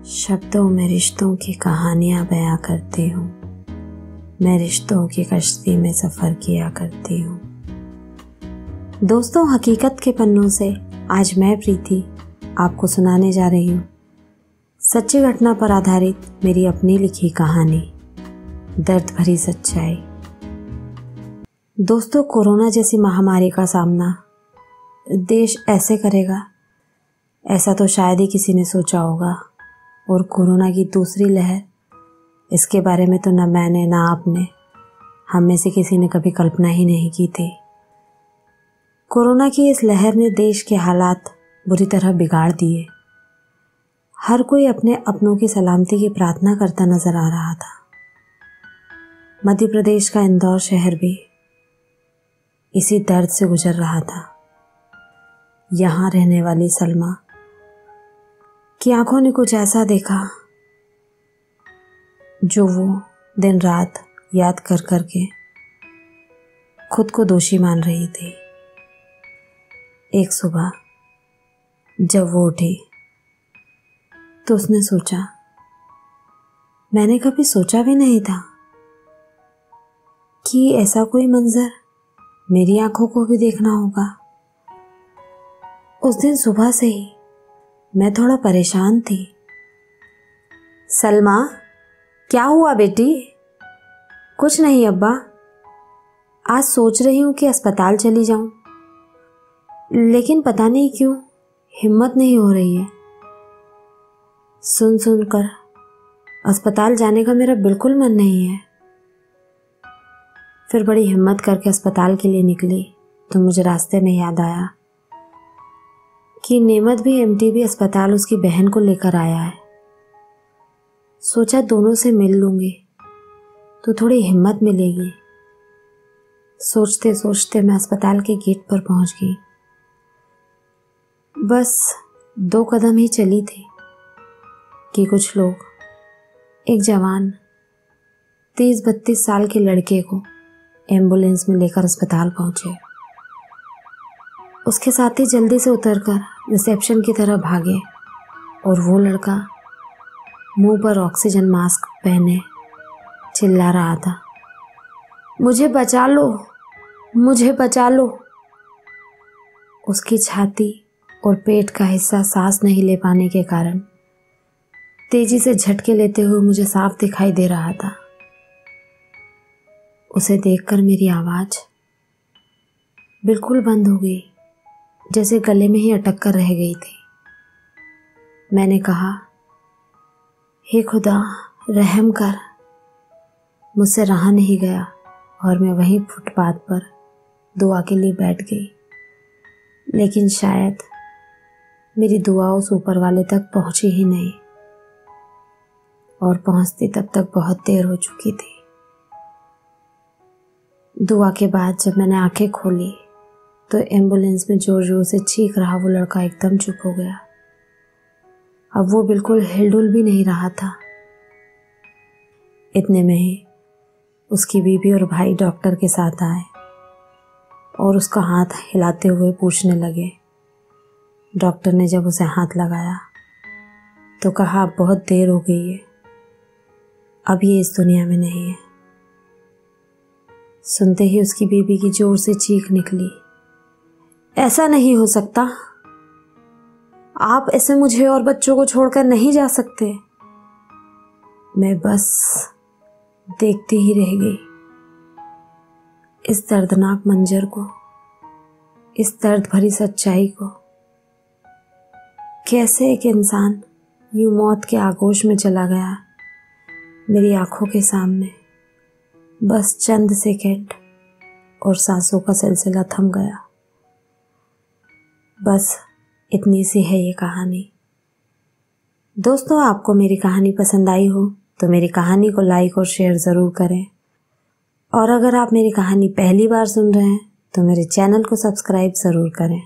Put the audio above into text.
शब्दों में रिश्तों की कहानियाँ बयां करती हूँ। मैं रिश्तों की कश्ती में सफ़र किया करती हूँ। दोस्तों, हकीकत के पन्नों से आज मैं प्रीति आपको सुनाने जा रही हूँ सच्ची घटना पर आधारित मेरी अपनी लिखी कहानी, दर्द भरी सच्चाई। दोस्तों, कोरोना जैसी महामारी का सामना देश ऐसे करेगा, ऐसा तो शायद ही किसी ने सोचा होगा। और कोरोना की दूसरी लहर, इसके बारे में तो न मैंने न आपने, हम में से किसी ने कभी कल्पना ही नहीं की थी। कोरोना की इस लहर ने देश के हालात बुरी तरह बिगाड़ दिए। हर कोई अपने अपनों की सलामती की प्रार्थना करता नजर आ रहा था। मध्य प्रदेश का इंदौर शहर भी इसी दर्द से गुजर रहा था। यहाँ रहने वाली सलमा की आंखों ने कुछ ऐसा देखा जो वो दिन रात याद कर कर के खुद को दोषी मान रही थी। एक सुबह जब वो उठी तो उसने सोचा, मैंने कभी सोचा भी नहीं था कि ऐसा कोई मंजर मेरी आंखों को भी देखना होगा। उस दिन सुबह से ही मैं थोड़ा परेशान थी। सलमा, क्या हुआ बेटी? कुछ नहीं अब्बा, आज सोच रही हूँ कि अस्पताल चली जाऊं, लेकिन पता नहीं क्यों हिम्मत नहीं हो रही है। सुन कर अस्पताल जाने का मेरा बिल्कुल मन नहीं है। फिर बड़ी हिम्मत करके अस्पताल के लिए निकली तो मुझे रास्ते में याद आया कि नेमत भी एमटीबी अस्पताल उसकी बहन को लेकर आया है। सोचा दोनों से मिल लूंगी तो थोड़ी हिम्मत मिलेगी। सोचते सोचते मैं अस्पताल के गेट पर पहुंच गई। बस 2 कदम ही चली थी कि कुछ लोग एक जवान 30-32 साल के लड़के को एम्बुलेंस में लेकर अस्पताल पहुंचे। उसके साथ ही जल्दी से उतरकर रिसेप्शन की तरफ भागे और वो लड़का मुंह पर ऑक्सीजन मास्क पहने चिल्ला रहा था, मुझे बचा लो, मुझे बचा लो। उसकी छाती और पेट का हिस्सा सांस नहीं ले पाने के कारण तेजी से झटके लेते हुए मुझे साफ दिखाई दे रहा था। उसे देखकर मेरी आवाज बिल्कुल बंद हो गई, जैसे गले में ही अटक कर रह गई थी। मैंने कहा, हे खुदा रहम कर। मुझसे रहा नहीं गया और मैं वहीं फुटपाथ पर दुआ के लिए बैठ गई। लेकिन शायद मेरी दुआ उस ऊपर वाले तक पहुंची ही नहीं, और पहुंचती तब तक बहुत देर हो चुकी थी। दुआ के बाद जब मैंने आंखें खोली तो एम्बुलेंस में जोर जोर से चीख रहा वो लड़का एकदम चुप हो गया। अब वो बिल्कुल हिलडुल भी नहीं रहा था। इतने में ही उसकी बीवी और भाई डॉक्टर के साथ आए और उसका हाथ हिलाते हुए पूछने लगे। डॉक्टर ने जब उसे हाथ लगाया तो कहा, अब बहुत देर हो गई है, अब ये इस दुनिया में नहीं है। सुनते ही उसकी बीवी की जोर से चीख निकली, ऐसा नहीं हो सकता, आप ऐसे मुझे और बच्चों को छोड़कर नहीं जा सकते। मैं बस देखती ही रह गई इस दर्दनाक मंजर को, इस दर्द भरी सच्चाई को। कैसे एक इंसान यूं मौत के आगोश में चला गया मेरी आंखों के सामने। बस चंद सेकंड और सांसों का सिलसिला थम गया। बस इतनी सी है ये कहानी। दोस्तों, आपको मेरी कहानी पसंद आई हो तो मेरी कहानी को लाइक और शेयर ज़रूर करें। और अगर आप मेरी कहानी पहली बार सुन रहे हैं तो मेरे चैनल को सब्सक्राइब ज़रूर करें।